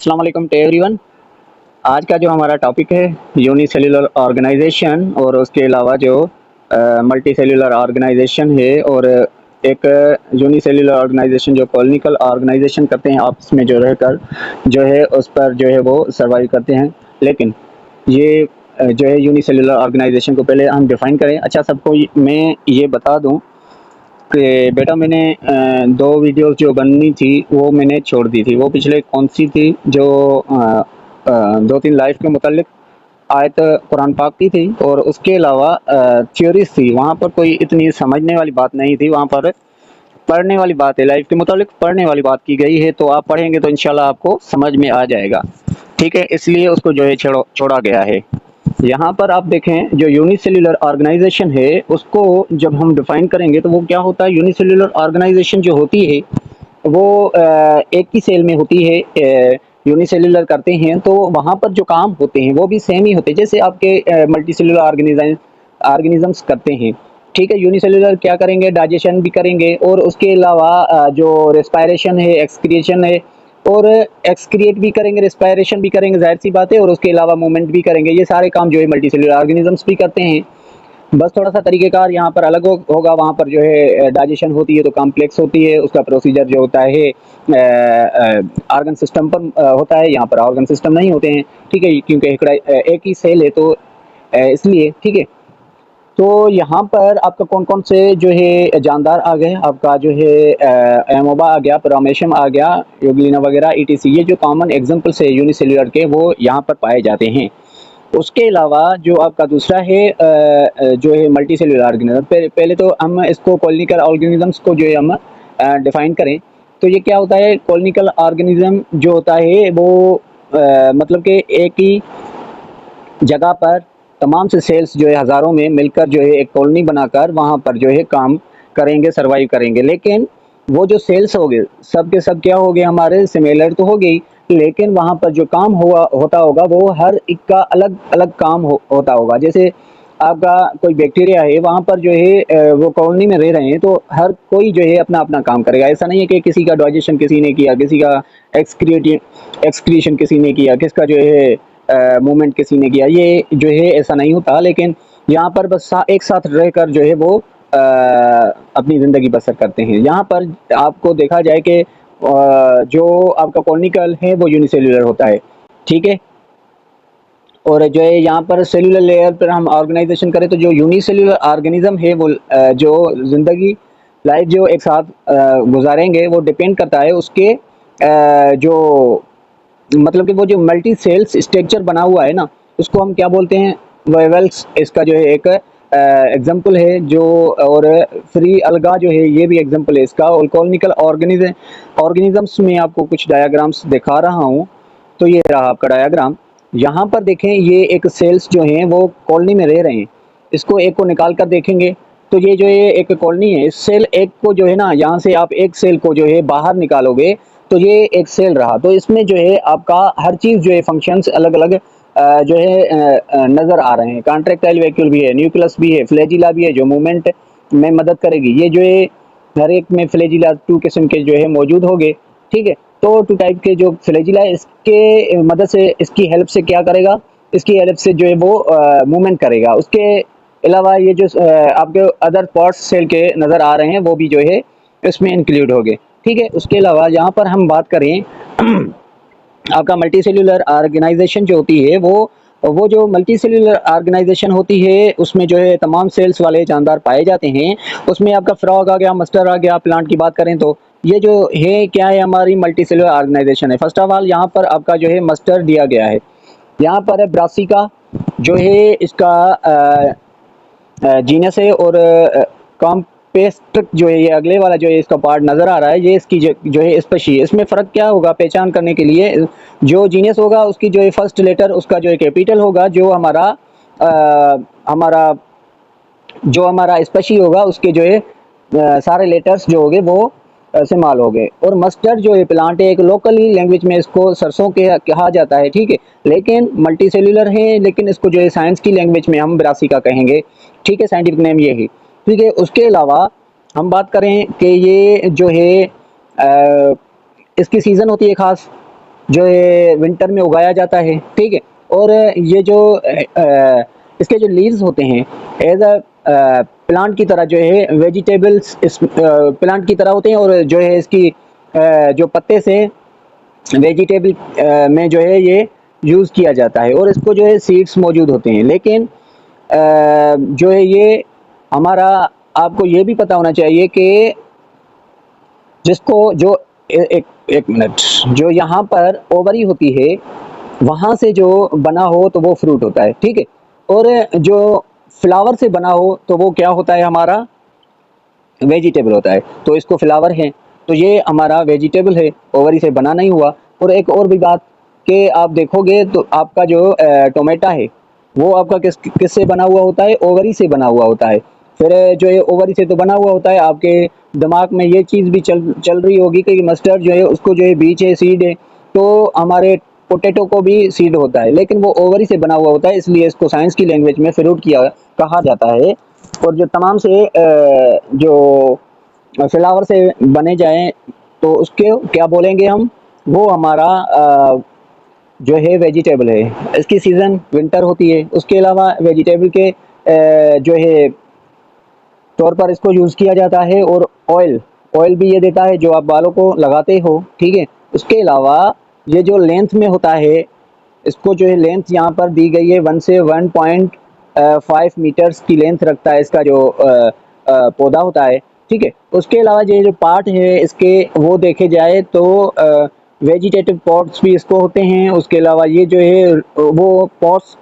अस्सलाम वालेकुम to everyone. आज का जो हमारा टॉपिक है यूनिसेल्युलर ऑर्गेनाइजेशन और उसके अलावा जो मल्टी सेल्युलर ऑर्गेनाइजेशन है और एक यूनिसेल्युलर ऑर्गेनाइजेशन जो कॉलोनिकल ऑर्गेनाइजेशन करते हैं आपस में जो रहकर जो है उस पर जो है वो सर्वाइव करते हैं। लेकिन ये जो है यूनिसेल्युलर ऑर्गेनाइजेशन को पहले हम डिफ़ाइन करें। अच्छा, सबको मैं ये बता दूं कि बेटा मैंने 2 वीडियोज़ जो बननी थी वो मैंने छोड़ दी थी। वो पिछले कौन-सी थी जो 2-3 लाइफ़ के मुतालिक आयत कुरान पाक की थी और उसके अलावा थ्योरीज़ थी। वहाँ पर कोई इतनी समझने वाली बात नहीं थी, वहाँ पर पढ़ने वाली बात है, लाइफ़ के मुतालिक पढ़ने वाली बात की गई है। तो आप पढ़ेंगे तो इंशाल्लाह आपको समझ में आ जाएगा, ठीक है? इसलिए उसको जो है छोड़ा गया है। यहाँ पर आप देखें जो यूनिसेल्युलर ऑर्गेनाइजेशन है उसको जब हम डिफाइन करेंगे तो वो क्या होता है। यूनिसेल्युलर ऑर्गेनाइजेशन जो होती है वो एक ही सेल में होती है। यूनिसेल्युलर करते हैं तो वहाँ पर जो काम होते हैं वो भी सेम ही होते हैं जैसे आपके मल्टीसेल्युलर ऑर्गेनिजम्स करते हैं, ठीक है? यूनिसेल्युलर क्या करेंगे, डाइजेशन भी करेंगे और उसके अलावा जो रेस्पायरेशन है, एक्सक्रिएशन है और एक्सक्रिएट भी करेंगे, रेस्पायरेशन भी करेंगे, ज़ाहिर सी बात है, और उसके अलावा मूवमेंट भी करेंगे। ये सारे काम जो है मल्टीसेल्युलर ऑर्गेनिजम्स भी करते हैं। बस थोड़ा-सा तरीक़ेकार यहाँ पर अलग होगा। वहाँ पर जो है डाइजेशन होती है तो कॉम्प्लेक्स होती है, उसका प्रोसीजर जो होता है ऑर्गन सिस्टम पर होता है। यहाँ पर ऑर्गन सिस्टम नहीं होते हैं, ठीक है? क्योंकि एक ही सेल है तो इसलिए, ठीक है? तो यहाँ पर आपका कौन-कौन से जो है जानदार आ गए, आपका जो है एमोबा आ गया, पैरामेशियम आ गया, यूग्लिना वगैरह ईटीसी, ये जो कॉमन एग्जांपल्स है यूनिसेल्युलर के वो यहाँ पर पाए जाते हैं। उसके अलावा जो आपका दूसरा है जो है मल्टीसेल्युलर ऑर्गेनिज्म। पहले तो हम इसको कॉलोनिकल ऑर्गेनिजम्स को जो है हम डिफाइन करें तो ये क्या होता है। कॉलोनिकल ऑर्गेनिज्म जो होता है वो मतलब कि एक ही जगह पर तमाम से सेल्स जो है हज़ारों में मिलकर जो है एक कॉलोनी बनाकर वहाँ पर जो है काम करेंगे, सर्वाइव करेंगे। लेकिन वो जो सेल्स हो गए सब के सब क्या हो गए, हमारे सिमिलर तो हो गई, लेकिन वहाँ पर जो काम होता होगा वो हर एक का अलग अलग काम होता होगा। जैसे आपका कोई बैक्टीरिया है, वहाँ पर जो है वो कॉलोनी में रह रहे हैं तो हर कोई जो है अपना अपना काम करेगा। ऐसा नहीं है कि किसी का डाइजेशन किसी ने किया, किसी का एक्सक्रीशन किसी ने किया, किसका जो है मूवमेंट किसी ने किया, ये जो है ऐसा नहीं होता। लेकिन यहाँ पर बस एक साथ रहकर जो है वो अपनी ज़िंदगी बसर करते हैं। यहाँ पर आपको देखा जाए कि जो आपका कॉलोनिकल है वो यूनिसेल्युलर होता है, ठीक है? और जो है यहाँ पर सेल्युलर लेयर पर हम ऑर्गेनाइजेशन करें तो जो यूनिसेल्युलर ऑर्गेनिज्म है वो जो ज़िंदगी लाइफ जो एक साथ गुजारेंगे वो डिपेंड करता है उसके जो मतलब कि वो जो मल्टी सेल्स स्ट्रक्चर बना हुआ है ना उसको हम क्या बोलते हैं, वेवल्स। इसका जो है एक एग्जांपल है जो, और फ्री अलगा जो है ये भी एग्जांपल है इसका। और कॉलोनिकल ऑर्गेनिजम्स में आपको कुछ डायग्राम्स दिखा रहा हूँ। तो ये रहा आपका डायग्राम। यहाँ पर देखें ये एक सेल्स जो हैं वो कॉलोनी में रह रहे हैं। इसको एक को निकाल कर देखेंगे तो ये जो है एक कॉलोनी है। इस सेल एक को जो है ना, यहाँ से आप एक सेल को जो है बाहर निकालोगे तो ये एक सेल रहा। तो इसमें जो है आपका हर चीज़ जो है फंक्शंस अलग अलग जो है नज़र आ रहे हैं। कॉन्ट्रैक्टाइल वैक्यूल भी है, न्यूक्लियस भी है, फ्लैजिला भी है जो मूवमेंट में मदद करेगी। ये जो है हर एक में फ्लैजिला 2 किस्म के जो है मौजूद होंगे, ठीक है? तो 2 टाइप के जो फ्लैजिला है इसके मदद से, इसकी हेल्प से क्या करेगा, इसकी हेल्प से जो है वो मूवमेंट करेगा। उसके अलावा ये जो आपके अदर पार्ट्स सेल के नज़र आ रहे हैं वो भी जो है इसमें इंक्लूड हो गए, ठीक है? उसके अलावा यहाँ पर हम बात करें आपका मल्टीसेल्युलर ऑर्गेनाइजेशन जो होती है वो जो मल्टीसेल्युलर ऑर्गेनाइजेशन होती है उसमें जो है तमाम सेल्स वाले जानदार पाए जाते हैं। उसमें आपका फ्रॉग आ गया, मस्टर आ गया। प्लांट की बात करें तो ये जो है क्या है, हमारी मल्टीसेल्युलर ऑर्गेनाइजेशन है। फर्स्ट ऑफ ऑल यहाँ पर आपका जो है मस्टर दिया गया है। यहाँ पर है ब्रासिका जो है इसका जीनस है, और कॉम्पेस्ट्रिक जो है ये अगले वाला जो है इसका पार्ट नज़र आ रहा है, ये इसकी जो है स्पेशी है। इसमें फ़र्क क्या होगा पहचान करने के लिए, जो जीनस होगा उसकी जो है फर्स्ट लेटर उसका जो है कैपिटल होगा, जो हमारा स्पेशी होगा उसके जो है सारे लेटर्स जो होंगे वो स्मॉल हो गए। और मस्टर्ड जो है प्लांट है, एक लोकली लैंग्वेज में इसको सरसों के कहा जाता है, ठीक है? लेकिन मल्टीसेल्युलर है, लेकिन इसको जो है साइंस की लैंग्वेज में हम ब्रासिका कहेंगे, ठीक है? साइंटिफिक नेम ये है, ठीक है? उसके अलावा हम बात करें कि ये जो है इसकी सीज़न होती है ख़ास, जो है विंटर में उगाया जाता है, ठीक है। और ये जो इसके जो लीव्स होते हैं एज अ प्लांट की तरह जो है वेजिटेबल्स इस प्लांट की तरह होते हैं, और जो है इसकी जो पत्ते से वेजिटेबल में जो है ये यूज़ किया जाता है, और इसको जो है सीड्स मौजूद होते हैं। लेकिन जो है ये हमारा, आपको ये भी पता होना चाहिए कि जिसको जो एक मिनट, जो यहाँ पर ओवरी होती है वहाँ से जो बना हो तो वो फ्रूट होता है, ठीक है। और जो फ्लावर से बना हो तो वो क्या होता है, हमारा वेजिटेबल होता है। तो इसको फ्लावर है, तो ये हमारा वेजिटेबल है, ओवरी से बना नहीं हुआ। और एक और भी बात कि आप देखोगे तो आपका जो टोमेटा है वो आपका किससे बना हुआ होता है, ओवरी से बना हुआ होता है। फिर जो है ओवरी से तो बना हुआ होता है, आपके दिमाग में ये चीज़ भी चल रही होगी कि मस्टर्ड जो है उसको जो है बीज है, सीड है, तो हमारे पोटैटो को भी सीड होता है, लेकिन वो ओवरी से बना हुआ होता है, इसलिए इसको साइंस की लैंग्वेज में फ्रूट किया कहा जाता है। और जो तमाम से जो फ्लावर से बने जाएं तो उसके क्या बोलेंगे हम, वो हमारा जो है वेजिटेबल है। इसकी सीज़न विंटर होती है। उसके अलावा वेजिटेबल के जो है तौर पर इसको यूज़ किया जाता है। और ऑयल ऑयल भी ये देता है जो आप बालों को लगाते हो, ठीक है। उसके अलावा ये जो लेंथ में होता है, इसको जो है लेंथ यहाँ पर दी गई है 1 से 1.5 मीटर्स की लेंथ रखता है इसका जो पौधा होता है, ठीक है। उसके अलावा ये जो पार्ट है इसके वो देखे जाए तो वेजिटेटिव पॉट्स भी इसको होते हैं। उसके अलावा ये जो है वो पॉट्स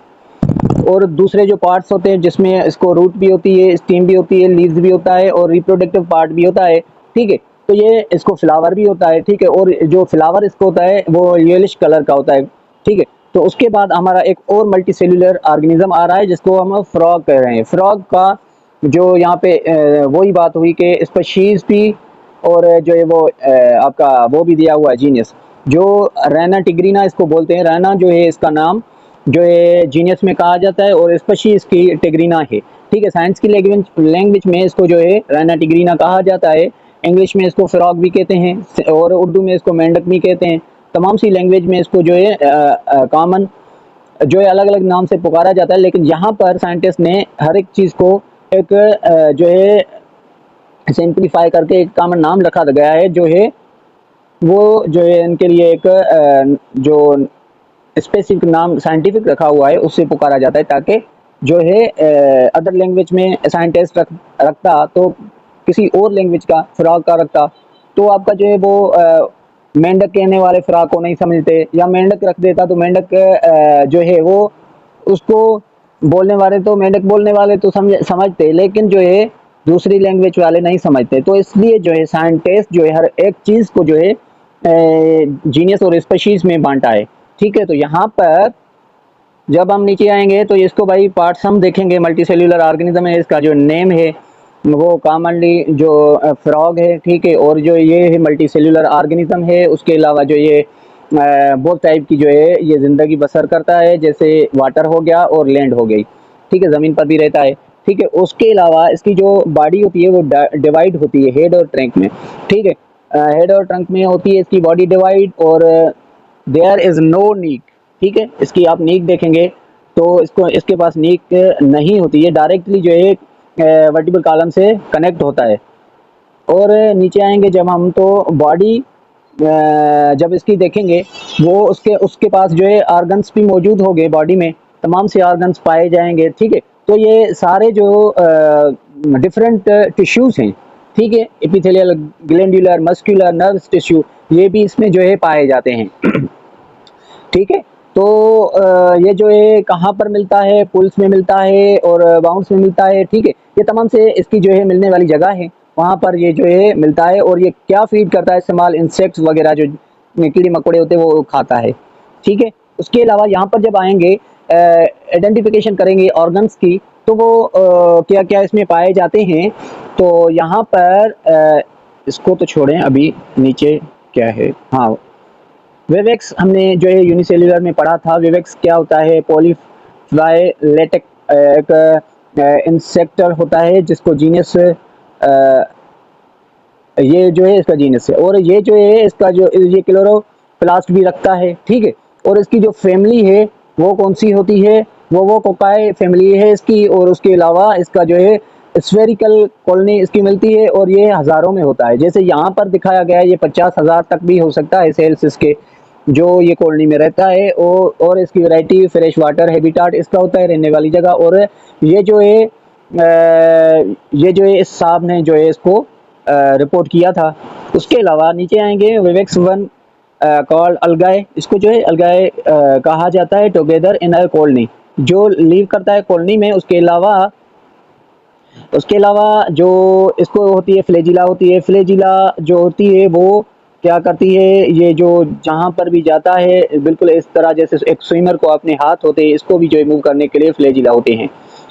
और दूसरे जो पार्ट्स होते हैं जिसमें इसको रूट भी होती है, स्टीम भी होती है, लीव्स भी होता है और रिप्रोडक्टिव पार्ट भी होता है, ठीक है। तो ये इसको फ्लावर भी होता है, ठीक है। और जो फ्लावर इसको होता है वो येलिश कलर का होता है, ठीक है। तो उसके बाद हमारा एक और मल्टी सेल्यूलर ऑर्गेनिज्म आ रहा है जिसको हम फ्रॉग कह रहे हैं। फ्रॉग का जो यहाँ पे वही बात हुई कि स्पीशीज भी, और जो है वो आपका वो भी दिया हुआ है जीनियस, जो रैना टिग्रीना इसको बोलते हैं। रैना जो है इसका नाम जो है जीनियस में कहा जाता है, और स्पीशीज इसकी टिग्रीना है, ठीक है। साइंस की लैंग्वेज में इसको जो है रैना टिग्रीना कहा जाता है। इंग्लिश में इसको फ्रॉग भी कहते हैं, और उर्दू में इसको मेंढक भी कहते हैं। तमाम सी लैंग्वेज में इसको जो है कॉमन जो है अलग अलग नाम से पुकारा जाता है। लेकिन यहाँ पर साइंटिस्ट ने हर एक चीज़ को एक जो है सिंप्लीफाई करके एक कॉमन नाम रखा गया है, जो है वो जो है इनके लिए एक जो स्पेसिफिक नाम साइंटिफिक रखा हुआ है उससे पुकारा जाता है, ताकि जो है अदर लैंग्वेज में साइंटिस्ट रखता तो किसी और लैंग्वेज का फ्रॉग का रखता तो आपका जो है वो मेंढक कहने वाले फ्रॉग को नहीं समझते, या मेंढक रख देता तो मेंढक जो है वो उसको बोलने वाले तो मेंढक बोलने वाले तो समझते, लेकिन जो है दूसरी लैंग्वेज वाले नहीं समझते। तो इसलिए जो है साइंटिस्ट जो है हर एक चीज़ को जो है जीनियस और स्पीशीज में बांटा है, ठीक है। तो यहाँ पर जब हम नीचे आएंगे तो इसको भाई पार्ट्स हम देखेंगे। मल्टी सेल्यूलर ऑर्गेनिज्म है, इसका जो नेम है वो कॉमनली जो फ्रॉग है, ठीक है। और जो ये है मल्टी सेल्यूलर ऑर्गेनिज्म है। उसके अलावा जो ये बहुत टाइप की जो है ये ज़िंदगी बसर करता है, जैसे वाटर हो गया और लैंड हो गई, ठीक है, ज़मीन पर भी रहता है, ठीक है। उसके अलावा इसकी जो बॉडी होती है वो डिवाइड होती है हेड और ट्रंक में, ठीक है। हेड और ट्रंक में होती है इसकी बॉडी डिवाइड, और देयर इज़ नो नीक, ठीक है। इसकी आप नीक देखेंगे तो इसको इसके पास नीक नहीं होती है, डायरेक्टली जो है वर्टिकल कॉलम से कनेक्ट होता है। और नीचे आएंगे जब हम तो बॉडी जब इसकी देखेंगे वो उसके उसके पास जो है ऑर्गन्स भी मौजूद होंगे बॉडी में, तमाम से ऑर्गन्स पाए जाएंगे, ठीक है। तो ये सारे जो डिफरेंट टिश्यूज़ हैं, ठीक है, epithelial, glandular, muscular, nerves tissue, ये भी इसमें जो है पाए जाते हैं ठीक है। तो ये जो है कहाँ पर मिलता है, पुल्स में मिलता है और बाउंस में मिलता है, ठीक है। ये तमाम से इसकी जो है मिलने वाली जगह है, वहाँ पर ये जो है मिलता है। और ये क्या फीड करता है, स्मॉल इंसेक्ट्स वगैरह जो कीड़े मकोड़े होते हैं वो खाता है, ठीक है। उसके अलावा यहाँ पर जब आएंगे आइडेंटिफिकेशन करेंगे ऑर्गन्स की, तो वो क्या क्या इसमें पाए जाते हैं। तो यहाँ पर इसको तो छोड़ें, अभी नीचे क्या है, हाँ, वेवेक्स हमने जो है यूनिसेल्युलर में पढ़ा था। वेवेक्स क्या होता है, पॉलीफ्लाइलेटिक एक इंसेक्टर होता है जिसको जीनस ये जो है इसका जीनस है। और ये जो है इसका जो ये क्लोरो प्लास्ट भी रखता है, ठीक है। और इसकी जो फैमिली है वो कौन सी होती है, वो कोकाई फैमिली है इसकी। और उसके अलावा इसका जो है स्फेरिकल कॉलोनी इसकी मिलती है और ये हज़ारों में होता है। जैसे यहाँ पर दिखाया गया है ये 50,000 तक भी हो सकता है सेल्स इसके, जो ये कॉलोनी में रहता है। और इसकी वैरायटी फ्रेश वाटर हैबिटाट इसका होता है, रहने वाली जगह। और ये जो है इस साहब ने जो है इसको रिपोर्ट किया था। उसके अलावा नीचे आएंगे विवेक्स वन कॉल्ड अलगाए, इसको जो है अलगाए कहा जाता है टुगेदर इन अ कॉलोनी, जो लीव करता है कॉलोनी में। उसके अलावा जो इसको होती है फ्लैजिला होती है। फ्लैजिला जो होती है वो क्या करती है, ये जो जहाँ पर भी जाता है बिल्कुल इस तरह जैसे एक स्विमर को अपने हाथ होते हैं, इसको भी जो है मूव करने के लिए फ्लैजिला होते हैं,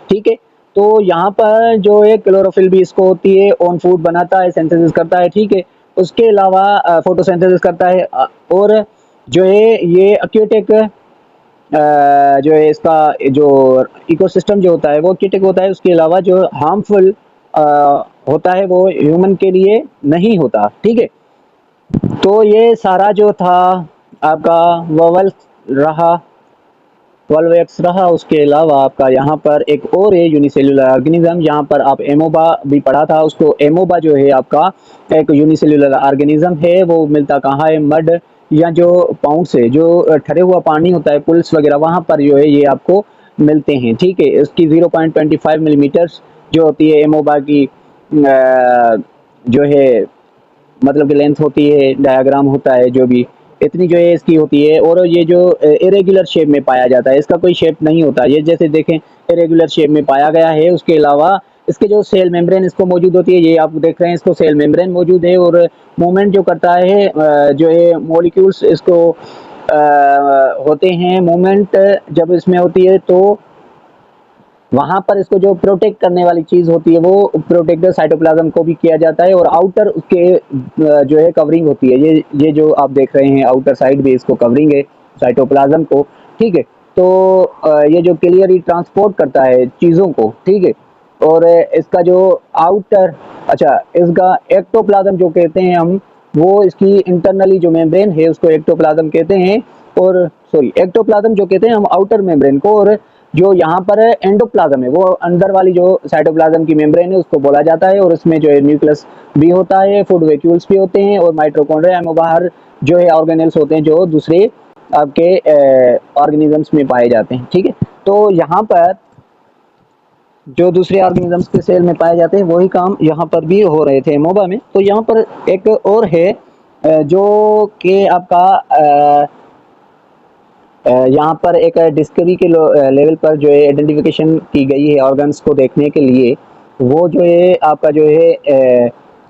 ठीक है। तो यहाँ पर जो है क्लोरोफिल भी इसको होती है, ऑन फूड बनाता है, सिंथेसिस करता है, ठीक है। उसके अलावा फोटोसिंथेसिस करता है। और जो है ये एक्वेटिक जो है इसका जो इकोसिस्टम जो होता है वो कीटक होता है। उसके अलावा जो हार्मफुल होता है वो ह्यूमन के लिए नहीं होता, ठीक है। तो ये सारा जो था आपका वल्वेक्स रहा। उसके अलावा आपका यहाँ पर एक और है यूनिसेल्युलर ऑर्गेनिज्म। यहाँ पर आप एमोबा भी पढ़ा था, उसको एमोबा जो है आपका एक यूनिसेल्युलर ऑर्गेनिज्म है। वो मिलता कहाँ है, मड या जो पाउंड से जो ठहरे हुआ पानी होता है, पुल्स वगैरह, वहाँ पर जो है ये आपको मिलते हैं, ठीक है। इसकी 0.25 मिलीमीटर्स जो होती है एमोबा की जो है मतलब कि लेंथ होती है, डायग्राम होता है जो भी, इतनी जो है इसकी होती है। और ये जो इरेगुलर शेप में पाया जाता है, इसका कोई शेप नहीं होता, ये जैसे देखें इरेगुलर शेप में पाया गया है। उसके अलावा इसके जो सेल मेम्ब्रेन इसको मौजूद होती है, ये आप देख रहे हैं इसको सेल मेम्ब्रेन मौजूद है। और मूवमेंट जो करता है जो है मॉलिक्यूल्स इसको होते हैं, मूवमेंट जब इसमें होती है तो वहां पर इसको जो प्रोटेक्ट करने वाली चीज होती है वो प्रोटेक्टर साइटोप्लाज्म को भी किया जाता है। और आउटर उसके जो है कवरिंग होती है, ये जो आप देख रहे हैं आउटर साइड भी इसको कवरिंग है साइटोप्लाज्म को, ठीक है। तो ये जो क्लियरली ट्रांसपोर्ट करता है चीजों को, ठीक है। और इसका जो आउटर इसका एक्टोप्लाज्म जो कहते हैं हम, वो इसकी इंटरनली जो मेम्ब्रेन है उसको एक्टोप्लाज्म कहते हैं। और एक्टोप्लाज्म जो कहते हैं हम आउटर मेम्ब्रेन को। और जो यहाँ पर एंडोप्लाज्म है वो अंदर वाली जो साइटोप्लाज्म की मेम्ब्रेन है उसको बोला जाता है। और उसमें जो है न्यूक्लियस भी होता है, फूड वैक्यूल्स भी होते हैं, और माइटोकॉन्ड्रिया में बाहर जो है ऑर्गेनेल्स होते हैं जो दूसरे आपके ऑर्गेनिजम्स में पाए जाते हैं, ठीक है। तो यहाँ पर जो दूसरे ऑर्गेनिजम्स के सेल में पाए जाते हैं वही काम यहाँ पर भी हो रहे थे एमोबा में। तो यहाँ पर एक और है जो कि आपका यहाँ पर एक डिस्कवरी के लेवल पर जो है आइडेंटिफिकेशन की गई है ऑर्गन्स को देखने के लिए। वो जो है आपका जो है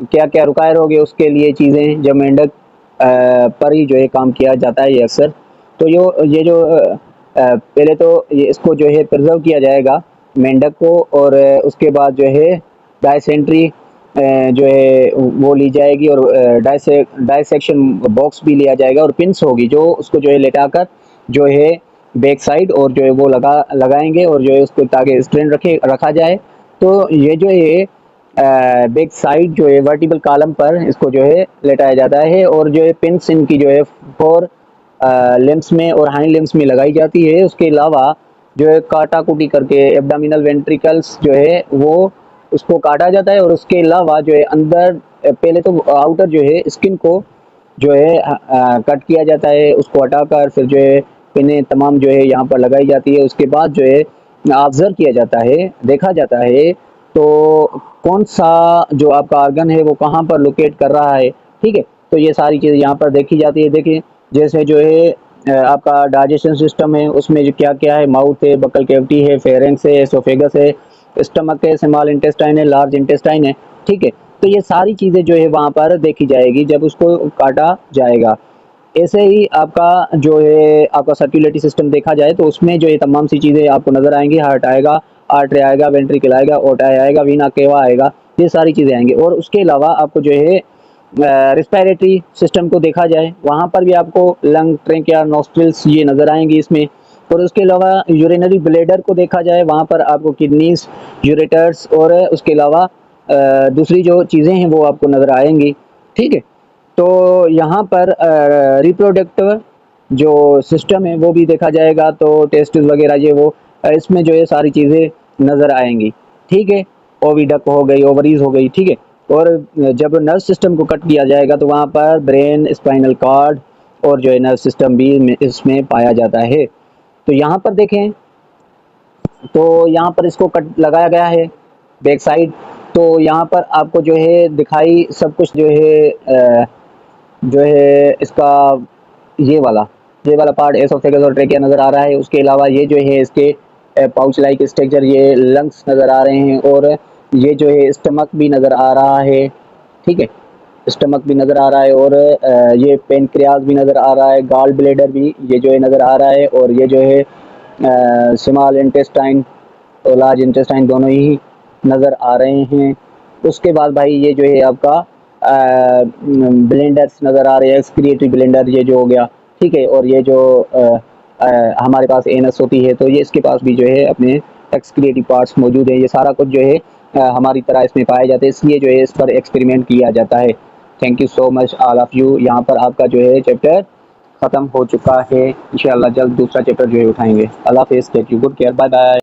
क्या क्या रिक्वायर हो गए उसके लिए चीज़ें, जब मेंढक पर ही जो है काम किया जाता है ये अक्सर। तो ये जो पहले तो ये इसको जो है प्रिजर्व किया जाएगा मेंढक को। और उसके बाद जो है डायसेंट्री जो है वो ली जाएगी। और डायसेक्शन बॉक्स भी लिया जाएगा। और पिंस होगी जो उसको जो है लेटाकर जो है बैक साइड और जो है वो लगाएंगे और जो है उसको ताकि स्ट्रेन रखा जाए। तो ये जो है बैक साइड जो है वर्टिकल कॉलम पर इसको जो है लेटाया जाता है। और जो है पिंस इनकी जो है 4 लिम्स में और हाइंड लिम्स में लगाई जाती है। उसके अलावा जो है काटा कुटी करके एब्डोमिनल वेंट्रिकल्स जो है वो उसको काटा जाता है। और उसके अलावा जो है अंदर पहले तो आउटर जो है स्किन को जो है कट किया जाता है, उसको हटाकर फिर जो है पिनें तमाम जो है यहाँ पर लगाई जाती है। उसके बाद जो है ऑब्जर्व किया जाता है, देखा जाता है तो कौन सा जो आपका ऑर्गन है वो कहाँ पर लोकेट कर रहा है, ठीक है। तो ये सारी चीज़ें यहाँ पर देखी जाती है। देखिए जैसे जो है आपका डाइजेशन सिस्टम है उसमें जो क्या क्या है, माउथ है, बकल कैविटी है, फेरेंक्स है, एसोफेगस है, स्टमक है, स्मॉल इंटेस्टाइन है, लार्ज इंटेस्टाइन है, ठीक है। तो ये सारी चीज़ें जो है वहाँ पर देखी जाएगी जब उसको काटा जाएगा। ऐसे ही आपका जो है आपका सर्कुलेटरी सिस्टम देखा जाए तो उसमें जो है तमाम सी चीज़ें आपको नज़र आएंगी। हार्ट आएगा, आर्टरी आएगा, वेंट्रिकल आएगा, ओटाई आएगा, वीना केवा आएगा, ये सारी चीज़ें आएंगी। और उसके अलावा आपको जो है रिस्पायरेटरी सिस्टम को देखा जाए वहाँ पर भी आपको लंग, ट्रैकिया, नॉस्ट्रिल्स ये नज़र आएंगी इसमें। और उसके अलावा यूरिनरी ब्लैडर को देखा जाए वहाँ पर आपको किडनीज, यूरेटर्स और उसके अलावा दूसरी जो चीज़ें हैं वो आपको नज़र आएंगी, ठीक है। तो यहाँ पर रिप्रोडक्टिव जो सिस्टम है वो भी देखा जाएगा, तो टेस्टिस वगैरह ये वो इसमें जो है सारी चीज़ें नज़र आएंगी, ठीक है। ओविडक्ट हो गई, ओवरीज हो गई, ठीक है। और जब नर्व सिस्टम को कट किया जाएगा तो वहाँ पर ब्रेन, स्पाइनल कॉर्ड और जो है नर्व सिस्टम भी इसमें पाया जाता है। तो यहाँ पर देखें, तो यहाँ पर इसको कट लगाया गया है बैक साइड। तो यहाँ पर आपको जो है दिखाई सब कुछ जो है इसका ये वाला पार्ट एसोफेगस और ट्रेकिया नज़र आ रहा है। उसके अलावा ये जो है इसके पाउच लाइक स्ट्रक्चर, ये लंग्स नज़र आ रहे हैं, और ये जो है स्टमक भी नज़र आ रहा है, ठीक है। स्टमक भी नज़र आ रहा है, और ये पेनक्रियाज भी नज़र आ रहा है, गॉल ब्लेडर भी ये जो है नज़र आ रहा है, और ये जो है स्मॉल इंटेस्टाइन और लार्ज इंटेस्टाइन दोनों ही नज़र आ रहे हैं। उसके बाद भाई ये जो है आपका ब्लेंडर्स नज़र आ रहे हैं, एक्सक्रीटरी ब्लेंडर ये जो हो गया, ठीक है। और ये जो हमारे पास एनस होती है, तो ये इसके पास भी जो है अपने एक्सक्रीटरी पार्ट्स मौजूद है। ये सारा कुछ जो है हमारी तरह इसमें पाए जाते हैं, इसलिए जो है इस पर एक्सपेरिमेंट किया जाता है। Thank you so much all of you. यहाँ पर आपका जो है चैप्टर ख़त्म हो चुका है। इंशाल्लाह जल्द दूसरा चैप्टर जो है उठाएंगे। अल्लाह हाफ़िज़, take you good care, bye bye.